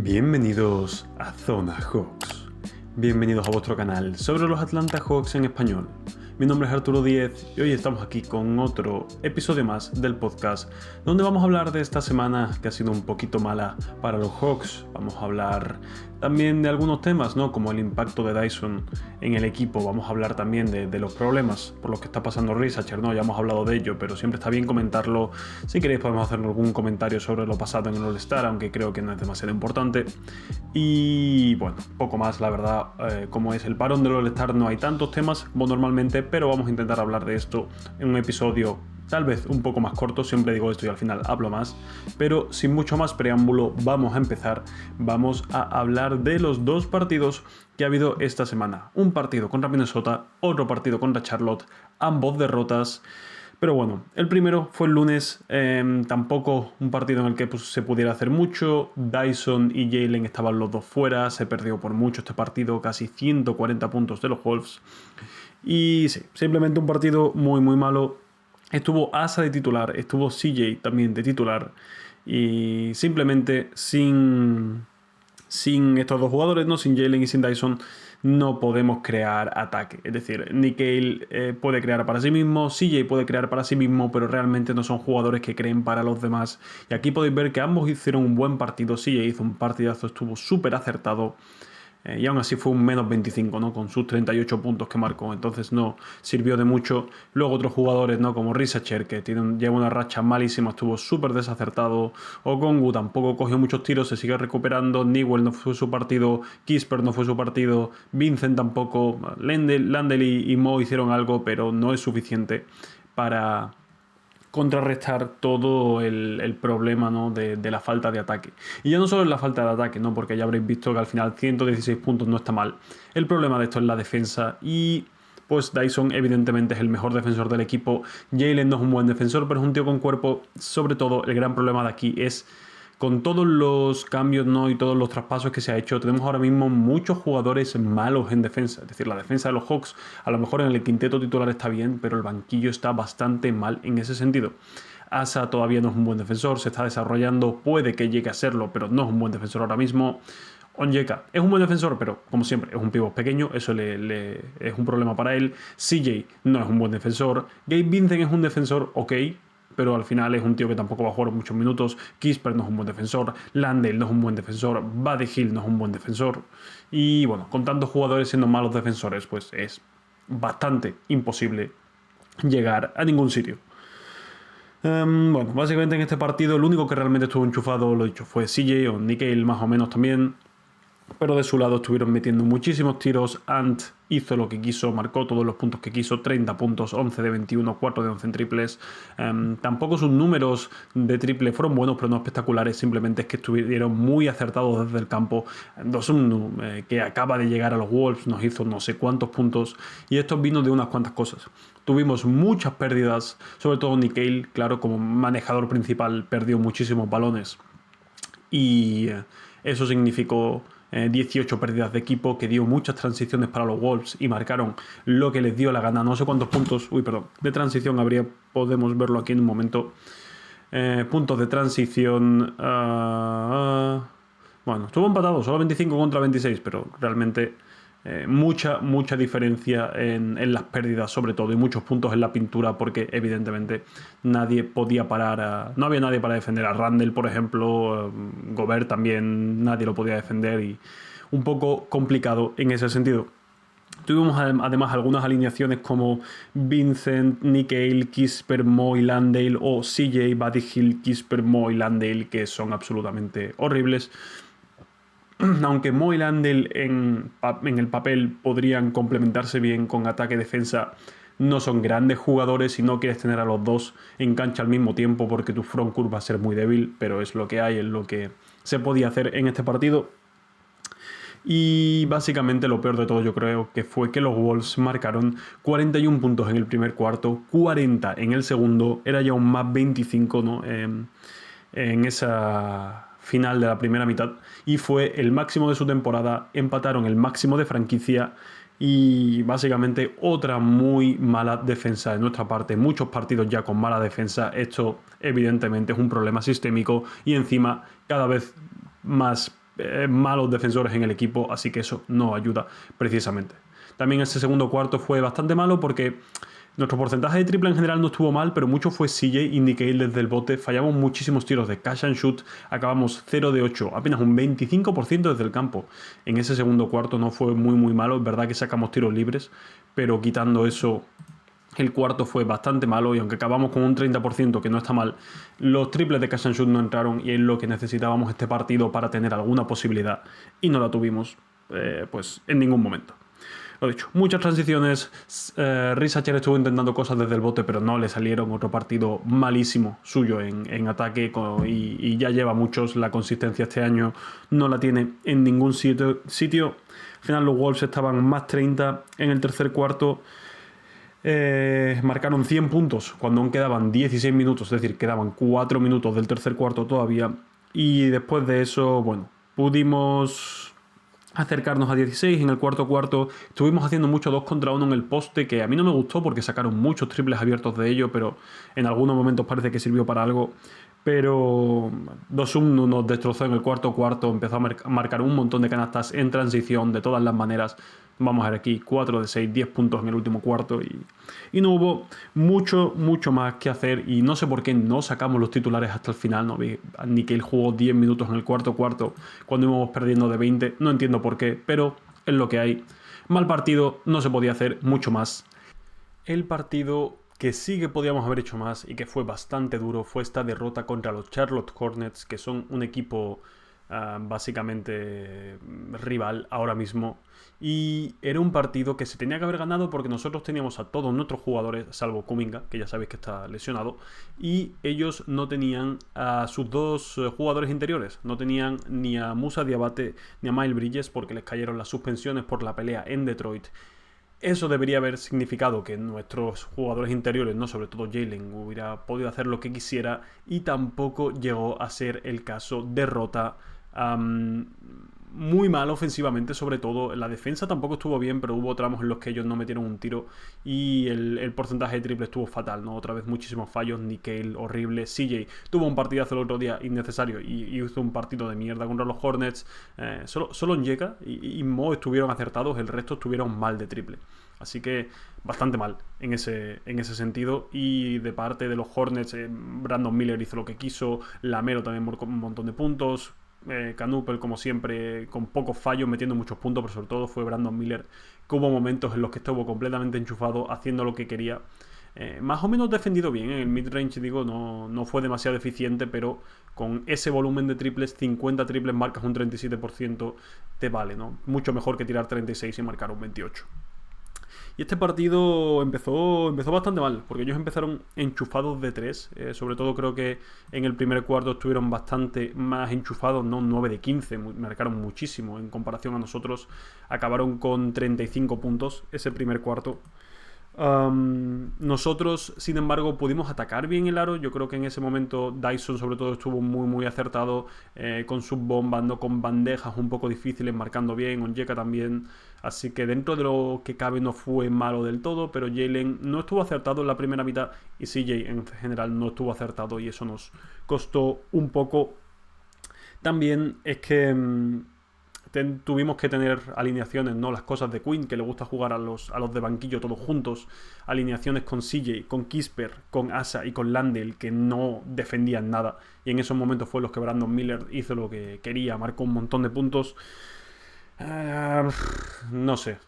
Bienvenidos a Zona Hawks. Bienvenidos a vuestro canal sobre los Atlanta Hawks en español. Mi nombre es Arturo Díez y hoy estamos aquí con otro episodio más del podcast donde vamos a hablar de esta semana que ha sido un poquito mala para los Hawks. Vamos a hablar también de algunos temas, ¿no? Como el impacto de Dyson en el equipo. Vamos a hablar también de los problemas por los que está pasando Risacher, ¿no? Ya hemos hablado de ello, pero siempre está bien comentarlo. Si queréis podemos hacer algún comentario sobre lo pasado en el All-Star, aunque creo que no es demasiado importante. Y bueno, poco más, la verdad. Como es el parón del All-Star, no hay tantos temas como normalmente, pero vamos a intentar hablar de esto en un episodio tal vez un poco más corto. Siempre digo esto y al final hablo más, pero sin mucho más preámbulo vamos a empezar. Vamos a hablar de los dos partidos que ha habido esta semana. Un partido contra Minnesota, otro partido contra Charlotte, ambos derrotas. Pero bueno, el primero fue el lunes, tampoco un partido en el que se pudiera hacer mucho. Dyson y Jalen estaban los dos fuera, se perdió por mucho este partido, casi 140 puntos de los Wolves. Y sí, simplemente un partido muy muy malo. Estuvo Asa de titular, estuvo CJ también de titular. Y simplemente sin estos dos jugadores, ¿no? Sin Jalen y sin Dyson, no podemos crear ataque. Es decir, Nickeil puede crear para sí mismo, CJ puede crear para sí mismo, pero realmente no son jugadores que creen para los demás. Y aquí podéis ver que ambos hicieron un buen partido. CJ hizo un partidazo, estuvo súper acertado. Y aún así fue un menos 25, ¿no? Con sus 38 puntos que marcó, entonces no sirvió de mucho. Luego otros jugadores, ¿no? Como Risacher, que lleva una racha malísima, estuvo súper desacertado. Okongu tampoco cogió muchos tiros, se sigue recuperando. Newell no fue su partido, Kispert no fue su partido, Vincent tampoco. Landell y Mo hicieron algo, pero no es suficiente para contrarrestar todo el problema, ¿no? de la falta de ataque. Y ya no solo es la falta de ataque, ¿no? Porque ya habréis visto que al final 116 puntos no está mal. El problema de esto es la defensa y pues Dyson evidentemente es el mejor defensor del equipo. Jalen no es un buen defensor, pero es un tío con cuerpo. Sobre todo el gran problema de aquí es con todos los cambios, ¿no? Y todos los traspasos que se ha hecho, tenemos ahora mismo muchos jugadores malos en defensa. Es decir, la defensa de los Hawks a lo mejor en el quinteto titular está bien, pero el banquillo está bastante mal en ese sentido. Asa todavía no es un buen defensor, se está desarrollando, puede que llegue a serlo, pero no es un buen defensor ahora mismo. Onyeka es un buen defensor, pero como siempre es un pívot pequeño, eso es un problema para él. CJ no es un buen defensor. Gabe Vincent es un defensor ok, pero al final es un tío que tampoco va a jugar muchos minutos. Kispert no es un buen defensor, Landale no es un buen defensor, Buddy Hield no es un buen defensor. Y bueno, con tantos jugadores siendo malos defensores, pues es bastante imposible llegar a ningún sitio. Bueno, básicamente en este partido el único que realmente estuvo enchufado, lo dicho, fue CJ o Nickeil más o menos también. Pero de su lado estuvieron metiendo muchísimos tiros. Ant hizo lo que quiso, marcó todos los puntos que quiso, 30 puntos, 11 de 21, 4 de 11 en triples. Tampoco sus números de triple fueron buenos, pero no espectaculares, simplemente es que estuvieron muy acertados desde el campo. Dosun, que acaba de llegar a los Wolves, nos hizo no sé cuántos puntos, y esto vino de unas cuantas cosas. Tuvimos muchas pérdidas, sobre todo Nickeil, claro, como manejador principal, perdió muchísimos balones, y eso significó 18 pérdidas de equipo, que dio muchas transiciones para los Wolves y marcaron lo que les dio la gana. No sé cuántos puntos de transición habría, podemos verlo aquí en un momento. Puntos de transición, bueno, estuvo empatado, solo 25 contra 26, pero realmente mucha diferencia en las pérdidas, sobre todo, y muchos puntos en la pintura, porque evidentemente nadie podía parar no había nadie para defender a Randle, por ejemplo. Gobert también nadie lo podía defender, y un poco complicado en ese sentido. Tuvimos además algunas alineaciones como Vincent, Nickeil, Kispert, Mo y Landale, o CJ, Buddy Hield, Kispert, Mo y Landale, que son absolutamente horribles. Aunque Mo y Landale en el papel podrían complementarse bien con ataque-defensa, no son grandes jugadores si no quieres tener a los dos en cancha al mismo tiempo, porque tu frontcourt va a ser muy débil, pero es lo que hay, es lo que se podía hacer en este partido. Y básicamente lo peor de todo yo creo que fue que los Wolves marcaron 41 puntos en el primer cuarto, 40 en el segundo, era ya un más 25, ¿no? En esa final de la primera mitad, y fue el máximo de su temporada. Empataron el máximo de franquicia y básicamente otra muy mala defensa de nuestra parte. Muchos partidos ya con mala defensa. Esto evidentemente es un problema sistémico y encima cada vez más malos defensores en el equipo, así que eso no ayuda precisamente. También ese segundo cuarto fue bastante malo porque nuestro porcentaje de triple en general no estuvo mal, pero mucho fue CJ y Nickeil desde el bote. Fallamos muchísimos tiros de catch and shoot, acabamos 0 de 8, apenas un 25% desde el campo. En ese segundo cuarto no fue muy malo, es verdad que sacamos tiros libres, pero quitando eso, el cuarto fue bastante malo y aunque acabamos con un 30%, que no está mal, los triples de catch and shoot no entraron y es lo que necesitábamos este partido para tener alguna posibilidad y no la tuvimos pues en ningún momento. Lo dicho, muchas transiciones, Risacher estuvo intentando cosas desde el bote pero no le salieron. Otro partido malísimo suyo en ataque y ya lleva muchos. La consistencia este año no la tiene en ningún sitio. Al final los Wolves estaban más 30 en el tercer cuarto. Marcaron 100 puntos cuando aún quedaban 16 minutos, es decir, quedaban 4 minutos del tercer cuarto todavía. Y después de eso, bueno, pudimos acercarnos a 16 en el cuarto estuvimos haciendo mucho 2 contra 1 en el poste, que a mí no me gustó porque sacaron muchos triples abiertos de ello, pero en algunos momentos parece que sirvió para algo. Pero Dosum nos destrozó en el cuarto, empezó a marcar un montón de canastas en transición de todas las maneras. Vamos a ver aquí 4 de 6, 10 puntos en el último cuarto y no hubo mucho más que hacer y no sé por qué no sacamos los titulares hasta el final. ¿No? Nickeil jugó 10 minutos en el cuarto cuando íbamos perdiendo de 20, no entiendo por qué, pero es lo que hay. Mal partido, no se podía hacer mucho más. El partido que sí que podíamos haber hecho más y que fue bastante duro fue esta derrota contra los Charlotte Hornets, que son un equipo básicamente rival ahora mismo, y era un partido que se tenía que haber ganado porque nosotros teníamos a todos nuestros jugadores, salvo Kuminga, que ya sabéis que está lesionado, y ellos no tenían a sus dos jugadores interiores, no tenían ni a Musa Diabate ni a Miles Bridges porque les cayeron las suspensiones por la pelea en Detroit. Eso debería haber significado que nuestros jugadores interiores, no sobre todo Jalen, hubiera podido hacer lo que quisiera, y tampoco llegó a ser el caso. Derrota muy mal ofensivamente, sobre todo. La defensa tampoco estuvo bien, pero hubo tramos en los que ellos no metieron un tiro y el porcentaje de triple estuvo fatal, ¿no? Otra vez muchísimos fallos. Nickeil horrible. CJ tuvo un partidazo el otro día innecesario y hizo un partido de mierda contra los Hornets. Solo Onyeka y Mo estuvieron acertados, el resto estuvieron mal de triple. Así que bastante mal en ese sentido. Y de parte de los Hornets, Brandon Miller hizo lo que quiso, Lamelo también marcó un montón de puntos, Canupel como siempre con pocos fallos metiendo muchos puntos, pero sobre todo fue Brandon Miller, que hubo momentos en los que estuvo completamente enchufado haciendo lo que quería. Más o menos defendido bien, en el midrange digo, no fue demasiado eficiente, pero con ese volumen de triples, 50 triples, marcas un 37%, te vale, ¿no? Mucho mejor que tirar 36 y marcar un 28. Y este partido empezó bastante mal, porque ellos empezaron enchufados de 3. Sobre todo creo que en el primer cuarto estuvieron bastante más enchufados, no 9 de 15, marcaron muchísimo en comparación a nosotros. Acabaron con 35 puntos ese primer cuarto. Nosotros, sin embargo, pudimos atacar bien el aro. Yo creo que en ese momento Dyson sobre todo estuvo muy acertado, con sus bombas, no con bandejas un poco difíciles, marcando bien, Onyeka también. Así que dentro de lo que cabe no fue malo del todo, pero Jalen no estuvo acertado en la primera mitad y CJ en general no estuvo acertado y eso nos costó un poco. También es que tuvimos que tener alineaciones, ¿no? Las cosas de Quinn, que le gusta jugar a los de banquillo todos juntos. Alineaciones con CJ, con Kisper, con Asa y con Landale, que no defendían nada. Y en esos momentos fue los que Brandon Miller hizo lo que quería, marcó un montón de puntos. No sé.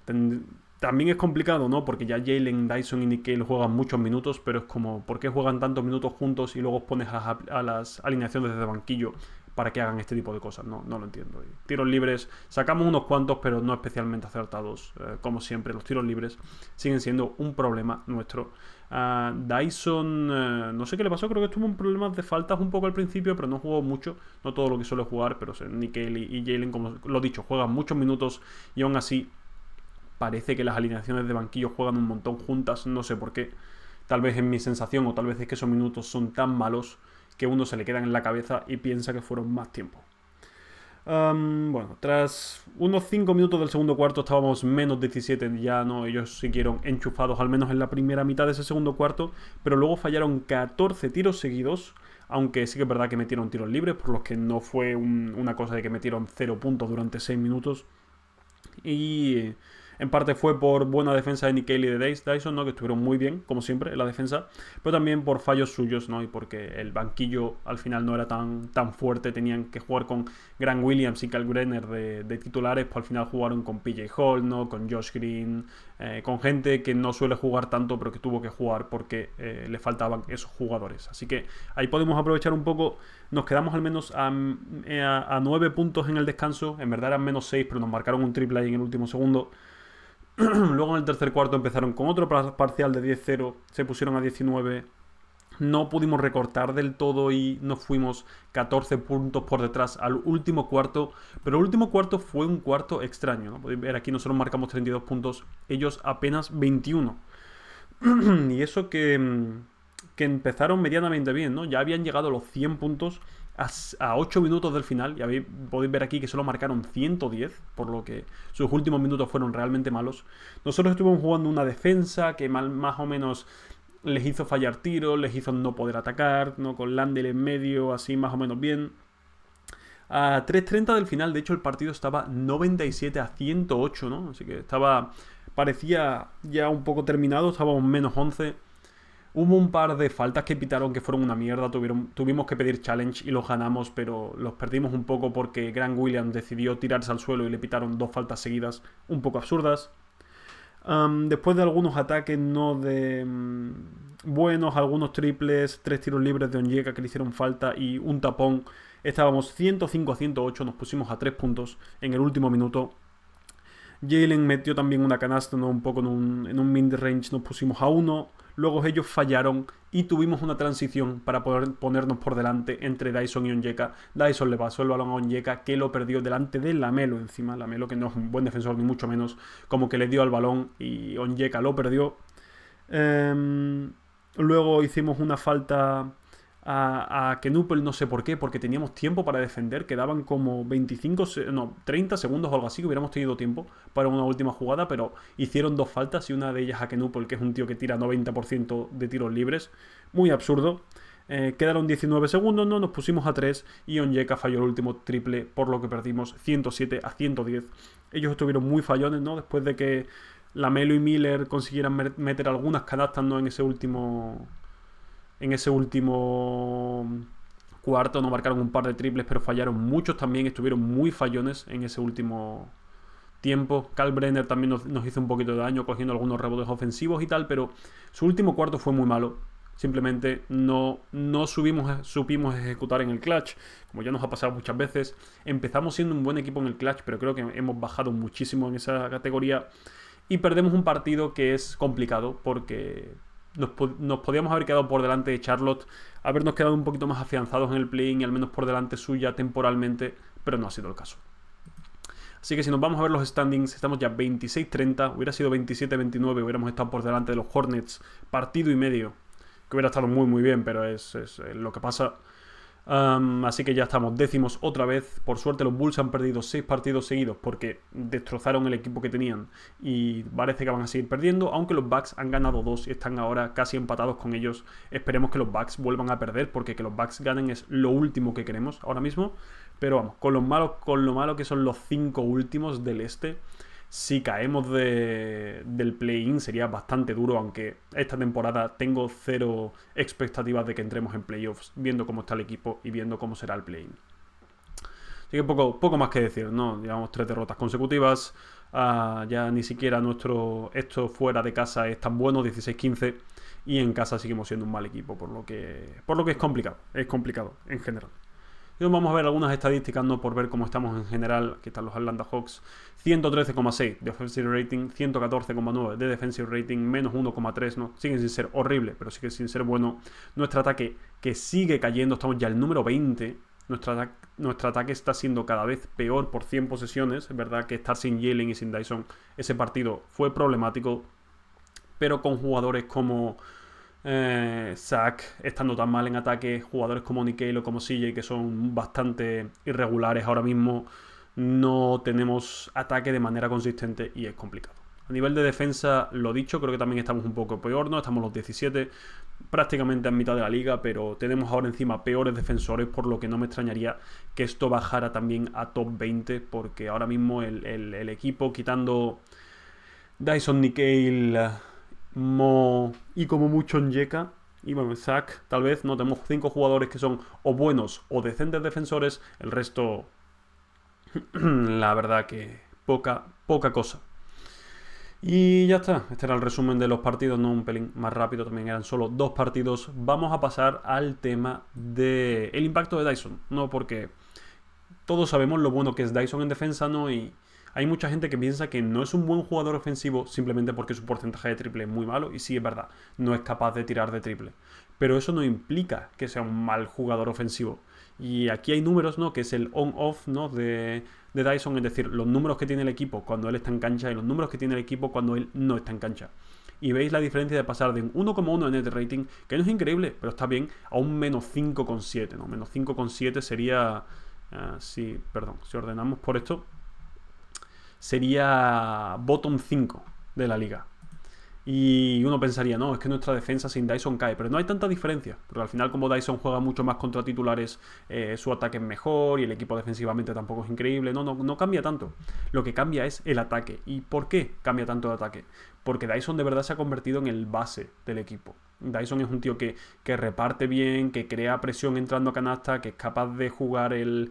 También es complicado, ¿no? Porque ya Jalen, Dyson y Nickeil juegan muchos minutos, pero es como, ¿por qué juegan tantos minutos juntos y luego pones a las alineaciones desde banquillo para que hagan este tipo de cosas? No lo entiendo. Y tiros libres, sacamos unos cuantos, pero no especialmente acertados, como siempre. Los tiros libres siguen siendo un problema nuestro. Dyson, no sé qué le pasó, creo que tuvo un problema de faltas un poco al principio, pero no jugó mucho, no todo lo que suele jugar, pero Nickeil y Jalen, como lo he dicho, juegan muchos minutos y aún así parece que las alineaciones de banquillo juegan un montón juntas, no sé por qué. Tal vez es mi sensación o tal vez es que esos minutos son tan malos que uno se le quedan en la cabeza y piensa que fueron más tiempo. Bueno, tras unos 5 minutos del segundo cuarto estábamos menos 17, ya no, ellos siguieron enchufados al menos en la primera mitad de ese segundo cuarto, pero luego fallaron 14 tiros seguidos aunque sí que es verdad que metieron tiros libres, por los que no fue una cosa de que metieron 0 puntos durante 6 minutos. Y en parte fue por buena defensa de Nickel y de Dyson, ¿no? Que estuvieron muy bien, como siempre, en la defensa, pero también por fallos suyos, ¿no? Y porque el banquillo al final no era tan fuerte, tenían que jugar con Grant Williams y Kalkbrenner de titulares, pues al final jugaron con PJ Hall, ¿no? Con Josh Green, con gente que no suele jugar tanto, pero que tuvo que jugar porque le faltaban esos jugadores. Así que ahí podemos aprovechar un poco. Nos quedamos al menos a 9 puntos en el descanso. En verdad eran menos 6, pero nos marcaron un triple ahí en el último segundo. Luego en el tercer cuarto empezaron con otro parcial de 10-0. Se pusieron a 19. No pudimos recortar del todo y nos fuimos 14 puntos por detrás al último cuarto. Pero el último cuarto fue un cuarto extraño, ¿no? Podéis ver aquí, nosotros marcamos 32 puntos. Ellos apenas 21. Y eso que empezaron medianamente bien, ¿no? Ya habían llegado a los 100 puntos a 8 minutos del final. Y podéis ver aquí que solo marcaron 110, por lo que sus últimos minutos fueron realmente malos. Nosotros estuvimos jugando una defensa que más o menos les hizo fallar tiros, les hizo no poder atacar, ¿no? Con Landale en medio, así más o menos bien. A 3:30 del final, de hecho, el partido estaba 97-108, ¿no? Así que parecía ya un poco terminado, estábamos menos 11. Hubo un par de faltas que pitaron que fueron una mierda, tuvimos que pedir challenge y los ganamos, pero los perdimos un poco porque Grant Williams decidió tirarse al suelo y le pitaron 2 faltas seguidas un poco absurdas. Después de algunos ataques no de buenos, algunos triples, 3 tiros libres de Onyeka que le hicieron falta y un tapón, estábamos 105-108, nos pusimos a 3 puntos en el último minuto. Jalen metió también una canasta, ¿no? Un poco en un mid-range, nos pusimos a 1. Luego ellos fallaron y tuvimos una transición para poder ponernos por delante entre Dyson y Onyeka. Dyson le pasó el balón a Onyeka, que lo perdió delante de Lamelo encima. Lamelo, que no es un buen defensor ni mucho menos, como que le dio al balón y Onyeka lo perdió. Luego hicimos una falta a Kenupel, no sé por qué, porque teníamos tiempo para defender, quedaban como 30 segundos o algo así, que hubiéramos tenido tiempo para una última jugada, pero hicieron 2 faltas y una de ellas a Kenupel, que es un tío que tira 90% de tiros libres, muy absurdo. Quedaron 19 segundos, ¿no? Nos pusimos a 3 y Onyeka falló el último triple, por lo que perdimos 107-110. Ellos estuvieron muy fallones, ¿no? Después de que Lamelo y Miller consiguieran meter algunas canastas, ¿no? En ese último cuarto, no marcaron un par de triples, pero fallaron muchos también, estuvieron muy fallones en ese último tiempo. Kalkbrenner también nos hizo un poquito de daño cogiendo algunos rebotes ofensivos y tal, pero su último cuarto fue muy malo. Simplemente no supimos ejecutar en el clutch, como ya nos ha pasado muchas veces. Empezamos siendo un buen equipo en el clutch, pero creo que hemos bajado muchísimo en esa categoría y perdemos un partido que es complicado porque nos podíamos haber quedado por delante de Charlotte, habernos quedado un poquito más afianzados en el play-in y al menos por delante suya temporalmente, pero no ha sido el caso. Así que si nos vamos a ver los standings, estamos ya 26-30, hubiera sido 27-29, hubiéramos estado por delante de los Hornets, partido y medio, que hubiera estado muy muy bien, pero es lo que pasa. Así que ya estamos décimos otra vez. Por suerte los Bulls han perdido 6 partidos seguidos porque destrozaron el equipo que tenían y parece que van a seguir perdiendo, aunque los Bucks han ganado 2 y están ahora casi empatados con ellos. Esperemos que los Bucks vuelvan a perder porque que los Bucks ganen es lo último que queremos ahora mismo. Pero vamos, con lo malo que son los 5 últimos del este, si caemos del play-in sería bastante duro, aunque esta temporada tengo 0 expectativas de que entremos en playoffs, viendo cómo está el equipo y viendo cómo será el play-in. Así que poco más que decir, ¿no? Llevamos 3 derrotas consecutivas, ya ni siquiera esto fuera de casa es tan bueno, 16-15, y en casa seguimos siendo un mal equipo, por lo que es complicado en general. Y vamos a ver algunas estadísticas, ¿no? Por ver cómo estamos en general. Aquí están los Atlanta Hawks. 113,6 de offensive rating, 114,9 de defensive rating, menos 1,3, ¿no? Siguen sin ser horrible, pero siguen sin ser bueno. Nuestro ataque que sigue cayendo, estamos ya al número 20. Nuestro ataque está siendo cada vez peor por 100 posesiones. Es verdad que estar sin Jalen y sin Dyson, ese partido fue problemático, pero con jugadores como Zach estando tan mal en ataque, jugadores como Nickel o como CJ que son bastante irregulares ahora mismo, no tenemos ataque de manera consistente y es complicado. A nivel de defensa, lo dicho, creo que también estamos un poco peor, ¿no? Estamos los 17, prácticamente en mitad de la liga, pero tenemos ahora encima peores defensores, por lo que no me extrañaría que esto bajara también a top 20, porque ahora mismo el equipo, quitando Dyson, Nickeil, Mo y como mucho Njeka, y bueno, Zack, tal vez, no tenemos 5 jugadores que son o buenos o decentes defensores, el resto, la verdad que poca cosa. Y ya está, este era el resumen de los partidos, no un pelín más rápido, también eran solo 2 partidos. Vamos a pasar al tema del impacto de Dyson, ¿no? Porque todos sabemos lo bueno que es Dyson en defensa, ¿no? Y hay mucha gente que piensa que no es un buen jugador ofensivo simplemente porque su porcentaje de triple es muy malo, y sí, es verdad, no es capaz de tirar de triple. Pero eso no implica que sea un mal jugador ofensivo. Y aquí hay números, ¿no? Que es el on-off, ¿no? de Dyson, es decir, los números que tiene el equipo cuando él está en cancha y los números que tiene el equipo cuando él no está en cancha. Y veis la diferencia de pasar de un 1,1 de net rating, que no es increíble, pero está bien, a un menos 5,7, ¿no? Menos 5,7 sería... si ordenamos por esto, sería bottom 5 de la liga. Y uno pensaría, no, es que nuestra defensa sin Dyson cae, pero no hay tanta diferencia, porque al final como Dyson juega mucho más contra titulares, su ataque es mejor y el equipo defensivamente tampoco es increíble, no cambia tanto. Lo que cambia es el ataque. ¿Y por qué cambia tanto el ataque? Porque Dyson de verdad se ha convertido en el base del equipo. Dyson es un tío que reparte bien, que crea presión entrando a canasta, que es capaz de jugar el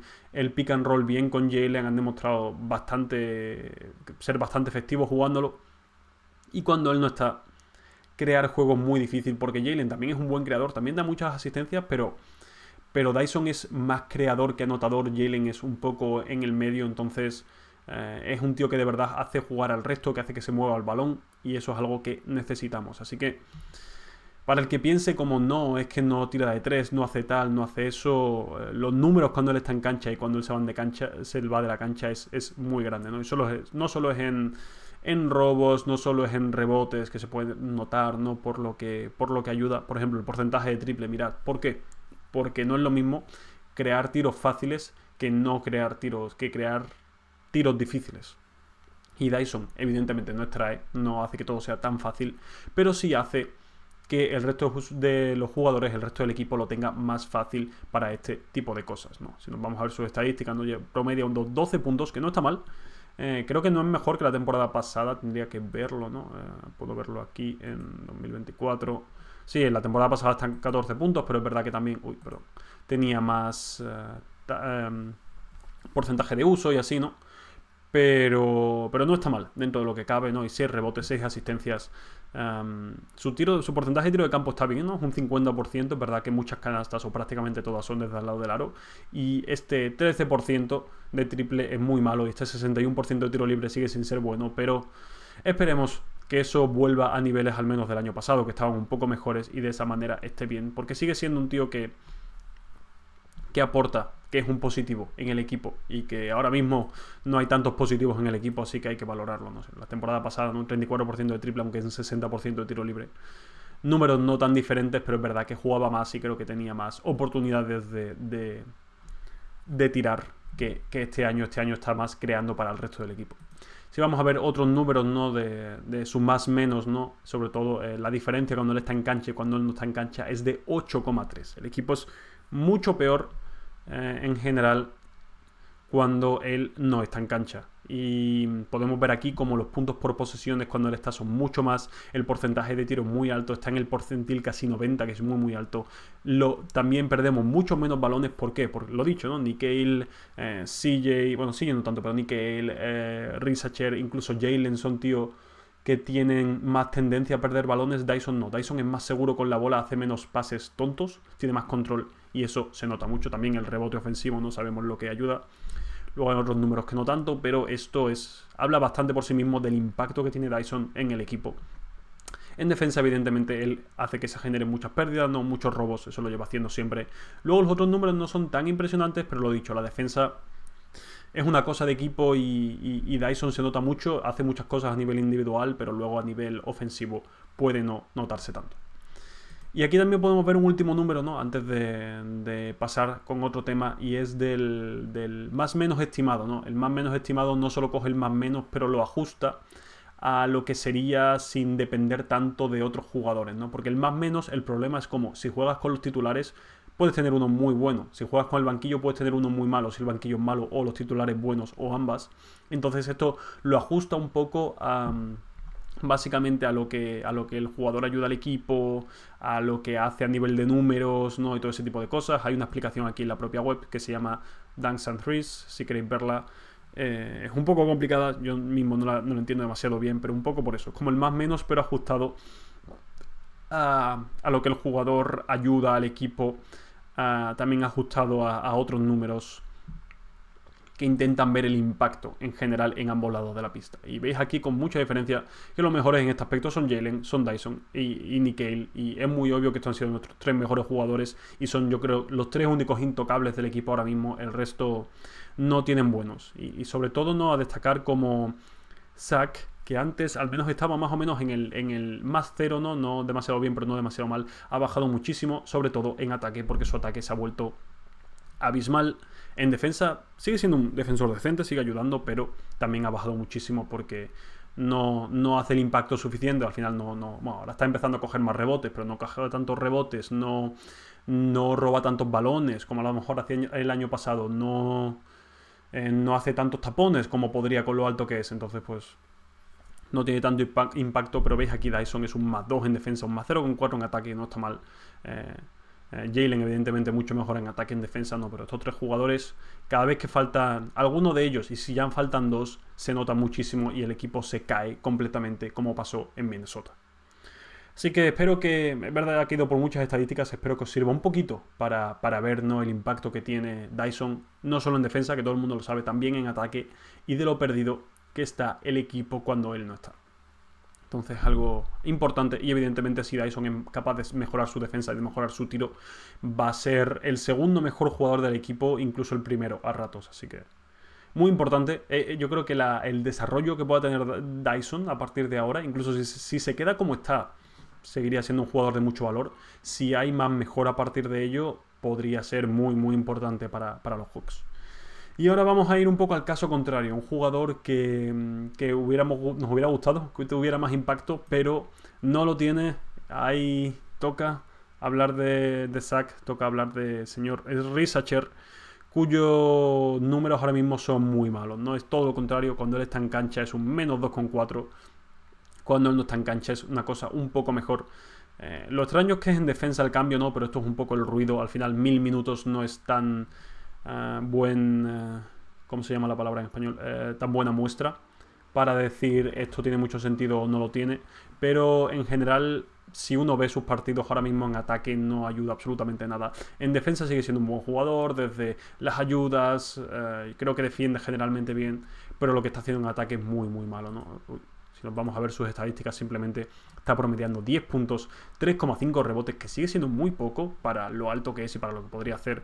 pick and roll bien con Jalen. Han demostrado ser bastante efectivos jugándolo. Y cuando él no está, crear juegos muy difícil, porque Jalen también es un buen creador, también da muchas asistencias, pero Dyson es más creador que anotador. Jalen es un poco en el medio, entonces es un tío que de verdad hace jugar al resto, que hace que se mueva el balón, y eso es algo que necesitamos. Así que para el que piense como no, es que no tira de 3, no hace tal, no hace eso, los números cuando él está en cancha y cuando él se va de la cancha es muy grande, ¿no? Y no solo es en robos, no solo es en rebotes, que se puede notar, ¿no? Por lo que ayuda, por ejemplo, el porcentaje de triple, mirad, ¿por qué? Porque no es lo mismo crear tiros fáciles que no crear tiros difíciles. Y Dyson, evidentemente, no extrae, no hace que todo sea tan fácil, pero sí hace que el resto de los jugadores, el resto del equipo lo tenga más fácil para este tipo de cosas, ¿no? Si nos vamos a ver sus estadísticas, ¿no? Promedia unos 12 puntos, que no está mal. Creo que no es mejor que la temporada pasada, tendría que verlo, ¿no? Puedo verlo aquí en 2024. Sí, en la temporada pasada están 14 puntos, pero es verdad que también, tenía más porcentaje de uso y así, ¿no? Pero no está mal dentro de lo que cabe, ¿no? Y 6 rebotes, 6 asistencias. Su porcentaje de tiro de campo está bien, ¿no? Es un 50%. Es verdad que muchas canastas, o prácticamente todas, son desde el lado del aro. Y este 13% de triple es muy malo. Y este 61% de tiro libre sigue sin ser bueno. Pero esperemos que eso vuelva a niveles al menos del año pasado, que estaban un poco mejores, y de esa manera esté bien. Porque sigue siendo un tío que aporta, que es un positivo en el equipo, y que ahora mismo no hay tantos positivos en el equipo, así que hay que valorarlo. No sé, la temporada pasada, ¿no? Un 34% de triple, aunque es un 60% de tiro libre. Números no tan diferentes, pero es verdad que jugaba más y creo que tenía más oportunidades de tirar que este año. Este año está más creando para el resto del equipo. Si vamos a ver otros números, ¿no? de su más menos, ¿no? Sobre todo la diferencia cuando él está en cancha y cuando él no está en cancha es de 8,3. El equipo es mucho peor en general cuando él no está en cancha, y podemos ver aquí como los puntos por posesiones cuando él está son mucho más, el porcentaje de tiro muy alto, está en el porcentil casi 90, que es muy alto. También perdemos mucho menos balones. ¿Por qué? Por lo dicho, ¿no? Nickeil, CJ no tanto, pero Nickeil, Risacher, incluso Jalen son tíos que tienen más tendencia a perder balones. Dyson no. Dyson es más seguro con la bola, hace menos pases tontos, tiene más control, y eso se nota mucho. También el rebote ofensivo, no sabemos lo que ayuda. Luego hay otros números que no tanto, pero esto habla bastante por sí mismo del impacto que tiene Dyson en el equipo. En defensa, evidentemente, él hace que se generen muchas pérdidas, no muchos robos, eso lo lleva haciendo siempre. Luego los otros números no son tan impresionantes, pero lo dicho, la defensa es una cosa de equipo, y Dyson se nota mucho, hace muchas cosas a nivel individual, pero luego a nivel ofensivo puede no notarse tanto. Y aquí también podemos ver un último número, ¿no? Antes de pasar con otro tema, y es del más menos estimado, ¿no? El más menos estimado no solo coge el más menos, pero lo ajusta a lo que sería sin depender tanto de otros jugadores, ¿no? Porque el más menos, el problema es como si juegas con los titulares, puedes tener uno muy bueno. Si juegas con el banquillo, puedes tener uno muy malo. Si el banquillo es malo o los titulares buenos o ambas. Entonces esto lo ajusta un poco a básicamente a lo que el jugador ayuda al equipo, a lo que hace a nivel de números, ¿no? Y todo ese tipo de cosas. Hay una explicación aquí en la propia web que se llama Dunks and Threes, si queréis verla. Es un poco complicada, yo mismo no lo entiendo demasiado bien, pero un poco por eso. Es como el más menos, pero ajustado a lo que el jugador ayuda al equipo, también ajustado a otros números que intentan ver el impacto en general en ambos lados de la pista. Y veis aquí con mucha diferencia que los mejores en este aspecto son Jalen, son Dyson y Nickeil. Y es muy obvio que estos han sido nuestros 3 mejores jugadores y son, yo creo, los 3 únicos intocables del equipo ahora mismo. El resto no tienen buenos. Y sobre todo no a destacar como Zach, que antes al menos estaba más o menos en el más cero, no demasiado bien, pero no demasiado mal. Ha bajado muchísimo, sobre todo en ataque, porque su ataque se ha vuelto abismal. En defensa sigue siendo un defensor decente, sigue ayudando, pero también ha bajado muchísimo porque no hace el impacto suficiente. Al final bueno, ahora está empezando a coger más rebotes, pero no coge tantos rebotes, no roba tantos balones como a lo mejor hacía el año pasado, no hace tantos tapones como podría con lo alto que es. Entonces pues no tiene tanto impacto, pero veis aquí Dyson es un más 2 en defensa, un más 0,4 en ataque, no está mal. Jalen evidentemente mucho mejor en ataque, en defensa no, pero estos 3 jugadores, cada vez que falta alguno de ellos, y si ya faltan 2, se nota muchísimo y el equipo se cae completamente, como pasó en Minnesota. Así que espero que, es verdad, ha ido por muchas estadísticas, espero que os sirva un poquito para ver, ¿no?, el impacto que tiene Dyson, no solo en defensa, que todo el mundo lo sabe, también en ataque, y de lo perdido que está el equipo cuando él no está. Entonces algo importante, y evidentemente si Dyson es capaz de mejorar su defensa y de mejorar su tiro, va a ser el segundo mejor jugador del equipo, incluso el primero a ratos. Así que muy importante. Yo creo que el desarrollo que pueda tener Dyson a partir de ahora, incluso si se queda como está, seguiría siendo un jugador de mucho valor. Si hay más mejora a partir de ello, podría ser muy muy importante para los Hawks. Y ahora vamos a ir un poco al caso contrario, un jugador que nos hubiera gustado, que tuviera más impacto, pero no lo tiene. Ahí toca hablar de Zach, toca hablar de señor Risacher, cuyos números ahora mismo son muy malos, ¿no? Es todo lo contrario, cuando él está en cancha es un menos 2,4, cuando él no está en cancha es una cosa un poco mejor. Lo extraño es que es en defensa el cambio, ¿no? Pero esto es un poco el ruido, al final 1000 minutos no es tan... ¿cómo se llama la palabra en español? Tan buena muestra para decir esto tiene mucho sentido o no lo tiene, pero en general si uno ve sus partidos ahora mismo en ataque no ayuda absolutamente nada. En defensa sigue siendo un buen jugador, desde las ayudas, creo que defiende generalmente bien, pero lo que está haciendo en ataque es muy muy malo, ¿no? Si nos vamos a ver sus estadísticas, simplemente está promediando 10 puntos, 3,5 rebotes, que sigue siendo muy poco para lo alto que es y para lo que podría hacer.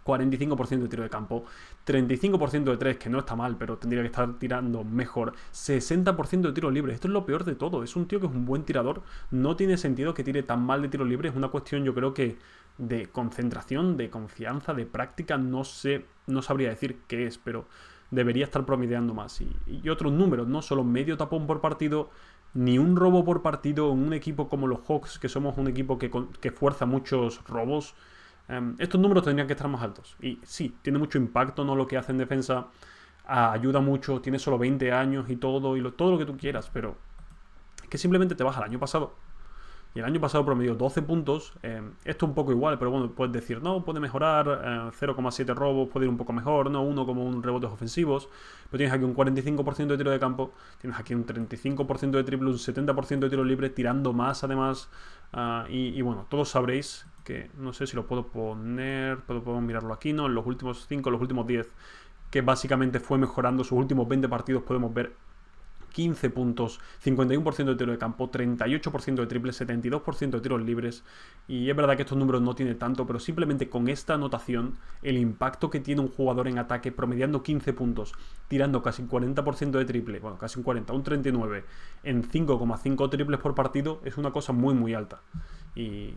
45% de tiro de campo, 35% de 3, que no está mal, pero tendría que estar tirando mejor, 60% de tiros libres. Esto es lo peor de todo, es un tío que es un buen tirador, no tiene sentido que tire tan mal de tiros libres, es una cuestión yo creo que de concentración, de confianza, de práctica, no sabría decir qué es, pero debería estar promediando más. Y otros números, no solo medio tapón por partido, ni un robo por partido en un equipo como los Hawks, que somos un equipo que fuerza muchos robos. Estos números tendrían que estar más altos. Y sí, tiene mucho impacto, ¿no?, lo que hace en defensa. Ayuda mucho, tiene solo 20 años y todo lo que tú quieras, pero es que simplemente te vas al año pasado. Y el año pasado promedió 12 puntos. Esto un poco igual, pero bueno, puedes decir, no, puede mejorar, 0,7 robos, puede ir un poco mejor, no, 1 como un rebotes ofensivos. Pero tienes aquí un 45% de tiro de campo, tienes aquí un 35% de triple, un 70% de tiro libre, tirando más además. Y bueno, todos sabréis que, no sé si lo puedo poner, puedo mirarlo aquí, ¿no? En los últimos 5, los últimos 10, que básicamente fue mejorando sus últimos 20 partidos, podemos ver 15 puntos, 51% de tiro de campo, 38% de triple, 72% de tiros libres. Y es verdad que estos números no tiene tanto, pero simplemente con esta anotación, el impacto que tiene un jugador en ataque promediando 15 puntos, tirando casi 40% de triple, bueno, casi un 40, un 39, en 5,5 triples por partido, es una cosa muy muy alta. Y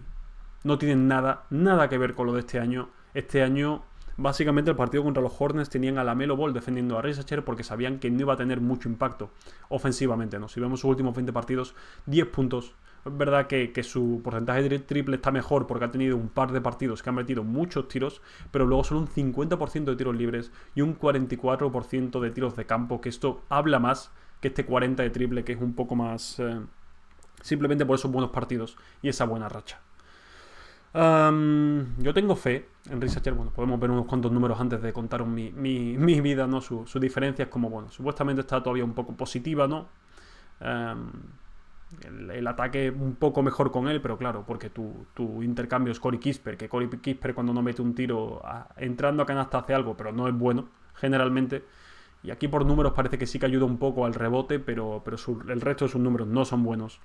no tiene nada que ver con lo de este año. Este año Básicamente el partido contra los Hornets tenían a LaMelo Ball defendiendo a Risacher porque sabían que no iba a tener mucho impacto ofensivamente, ¿no? Si vemos sus últimos 20 partidos, 10 puntos. Es verdad que su porcentaje de triple está mejor porque ha tenido un par de partidos que han metido muchos tiros, pero luego solo un 50% de tiros libres y un 44% de tiros de campo, que esto habla más que este 40% de triple, que es un poco más... simplemente por esos buenos partidos y esa buena racha. Yo tengo fe en Risacher. Bueno, podemos ver unos cuantos números antes de contaros mi vida, ¿no? Sus diferencias, como, bueno, supuestamente está todavía un poco positiva, ¿no? El ataque un poco mejor con él, pero claro, porque tu intercambio es Corey Kispert, que Corey Kispert cuando no mete un tiro entrando a canasta hace algo, pero no es bueno, generalmente. Y aquí por números parece que sí que ayuda un poco al rebote, pero el resto de sus números no son buenos.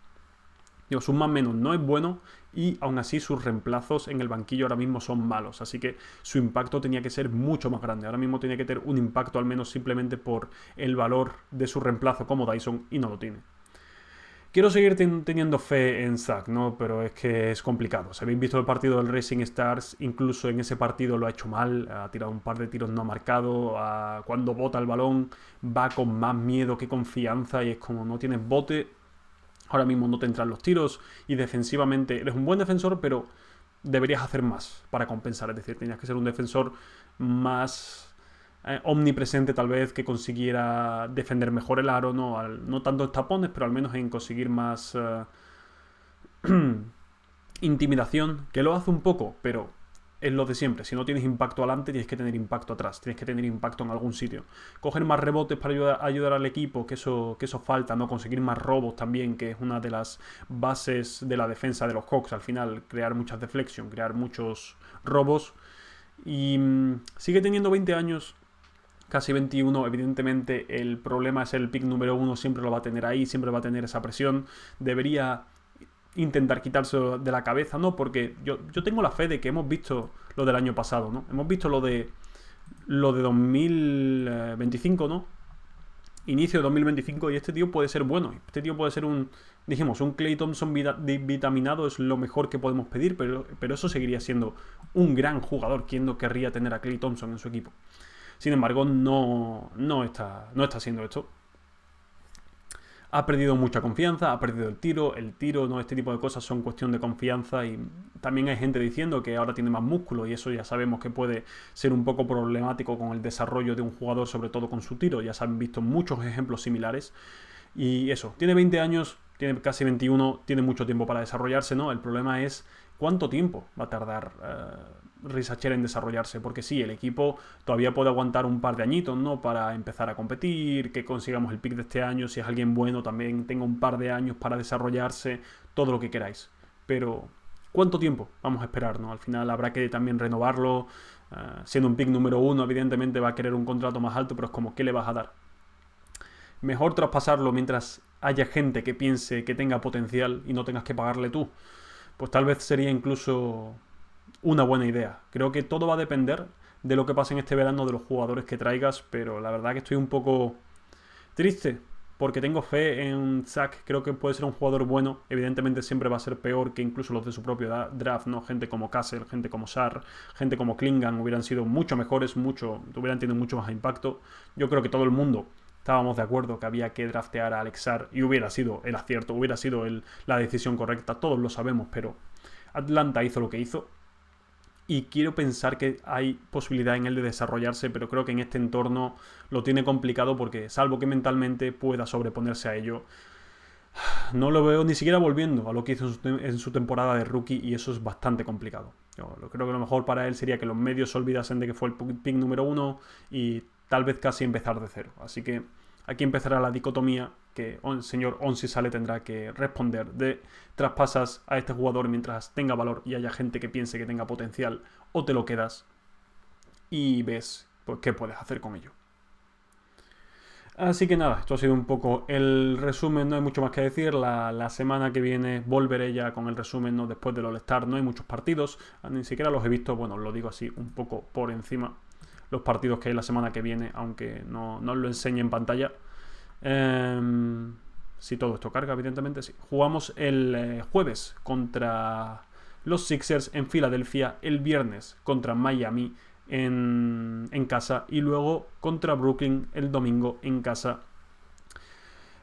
Su más menos no es bueno y aún así sus reemplazos en el banquillo ahora mismo son malos, así que su impacto tenía que ser mucho más grande. Ahora mismo tiene que tener un impacto al menos simplemente por el valor de su reemplazo como Dyson y no lo tiene. Quiero seguir teniendo fe en Zach, ¿no? Pero es que es complicado. Si habéis visto el partido del Racing Stars, incluso en ese partido lo ha hecho mal, ha tirado un par de tiros no marcados, cuando bota el balón va con más miedo que confianza y es como no tienes bote. Ahora mismo no te entran los tiros y defensivamente eres un buen defensor, pero deberías hacer más para compensar. Es decir, tenías que ser un defensor más omnipresente tal vez, que consiguiera defender mejor el aro, no tanto en tapones, pero al menos en conseguir más intimidación, que lo hace un poco, pero es lo de siempre. Si no tienes impacto adelante, tienes que tener impacto atrás. Tienes que tener impacto en algún sitio. Coger más rebotes para ayudar al equipo, que eso falta, ¿no? Conseguir más robos también, que es una de las bases de la defensa de los Hawks. Al final, crear muchas deflection, crear muchos robos. Y sigue teniendo 20 años, casi 21. Evidentemente, el problema es el pick número 1. Siempre lo va a tener ahí, siempre va a tener esa presión. Debería intentar quitárselo de la cabeza, ¿no? Porque yo tengo la fe de que hemos visto lo del año pasado, ¿no? Hemos visto lo de 2025, ¿no? Inicio de 2025 y este tío puede ser bueno. Este tío puede ser un Klay Thompson vitaminado, es lo mejor que podemos pedir, pero eso seguiría siendo un gran jugador. ¿Quién no querría tener a Klay Thompson en su equipo? Sin embargo, no está haciendo esto. Ha perdido mucha confianza, ha perdido el tiro, no, este tipo de cosas son cuestión de confianza y también hay gente diciendo que ahora tiene más músculo y eso ya sabemos que puede ser un poco problemático con el desarrollo de un jugador, sobre todo con su tiro. Ya se han visto muchos ejemplos similares y eso, tiene 20 años, tiene casi 21, tiene mucho tiempo para desarrollarse, ¿no? El problema es cuánto tiempo va a tardar Risacher en desarrollarse, porque sí, el equipo todavía puede aguantar un par de añitos, ¿no? Para empezar a competir, que consigamos el pick de este año, si es alguien bueno también tenga un par de años para desarrollarse, todo lo que queráis. Pero, ¿cuánto tiempo vamos a esperar, ¿no? Al final habrá que también renovarlo, siendo un pick número 1, evidentemente va a querer un contrato más alto, pero es como, ¿qué le vas a dar? Mejor traspasarlo mientras haya gente que piense que tenga potencial y no tengas que pagarle tú. Pues tal vez sería incluso una buena idea. Creo que todo va a depender de lo que pase en este verano, de los jugadores que traigas, pero la verdad que estoy un poco triste porque tengo fe en Zach. Creo que puede ser un jugador bueno. Evidentemente siempre va a ser peor que incluso los de su propio draft, ¿no? Gente como Cassell, gente como Sarr, gente como Klingan hubieran sido mucho mejores, hubieran tenido mucho más impacto. Yo creo que todo el mundo estábamos de acuerdo que había que draftear a Alex Sarr y hubiera sido el acierto, hubiera sido la decisión correcta. Todos lo sabemos, pero Atlanta hizo lo que hizo. Y quiero pensar que hay posibilidad en él de desarrollarse, pero creo que en este entorno lo tiene complicado porque, salvo que mentalmente pueda sobreponerse a ello, no lo veo ni siquiera volviendo a lo que hizo en su temporada de rookie y eso es bastante complicado. Yo creo que lo mejor para él sería que los medios se olvidasen de que fue el pick número 1 y tal vez casi empezar de cero. Así que aquí empezará la dicotomía que el señor Onsi tendrá que responder de traspasas a este jugador mientras tenga valor y haya gente que piense que tenga potencial, o te lo quedas y ves pues, qué puedes hacer con ello. Así que nada, esto ha sido un poco el resumen, no hay mucho más que decir. La semana que viene volveré ya con el resumen, ¿no? Después del All-Star no hay muchos partidos, ni siquiera los he visto, bueno, lo digo así un poco por encima, los partidos que hay la semana que viene, aunque no os lo enseñe en pantalla. Si todo esto carga, evidentemente sí. Jugamos el jueves contra los Sixers en Filadelfia, el viernes contra Miami en casa y luego contra Brooklyn el domingo en casa.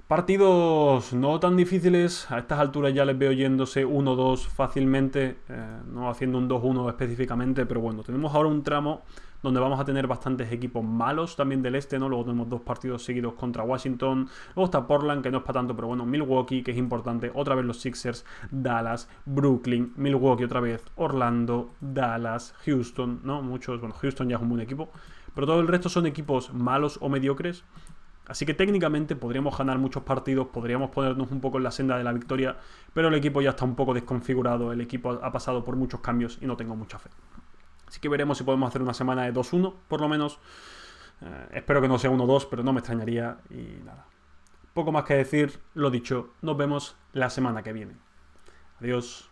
Partidos no tan difíciles, a estas alturas ya les veo yéndose 1-2 fácilmente, no haciendo un 2-1 específicamente, pero bueno, tenemos ahora un tramo donde vamos a tener bastantes equipos malos también del este, ¿no? Luego tenemos 2 partidos seguidos contra Washington, luego está Portland, que no es para tanto, pero bueno, Milwaukee, que es importante, otra vez los Sixers, Dallas, Brooklyn, Milwaukee otra vez, Orlando, Dallas, Houston, ¿no? Muchos, bueno, Houston ya es un buen equipo, pero todo el resto son equipos malos o mediocres. Así que técnicamente podríamos ganar muchos partidos, podríamos ponernos un poco en la senda de la victoria, pero el equipo ya está un poco desconfigurado, el equipo ha pasado por muchos cambios y no tengo mucha fe. Así que veremos si podemos hacer una semana de 2-1, por lo menos. Espero que no sea 1-2, pero no me extrañaría y nada. Poco más que decir, lo dicho, nos vemos la semana que viene. Adiós.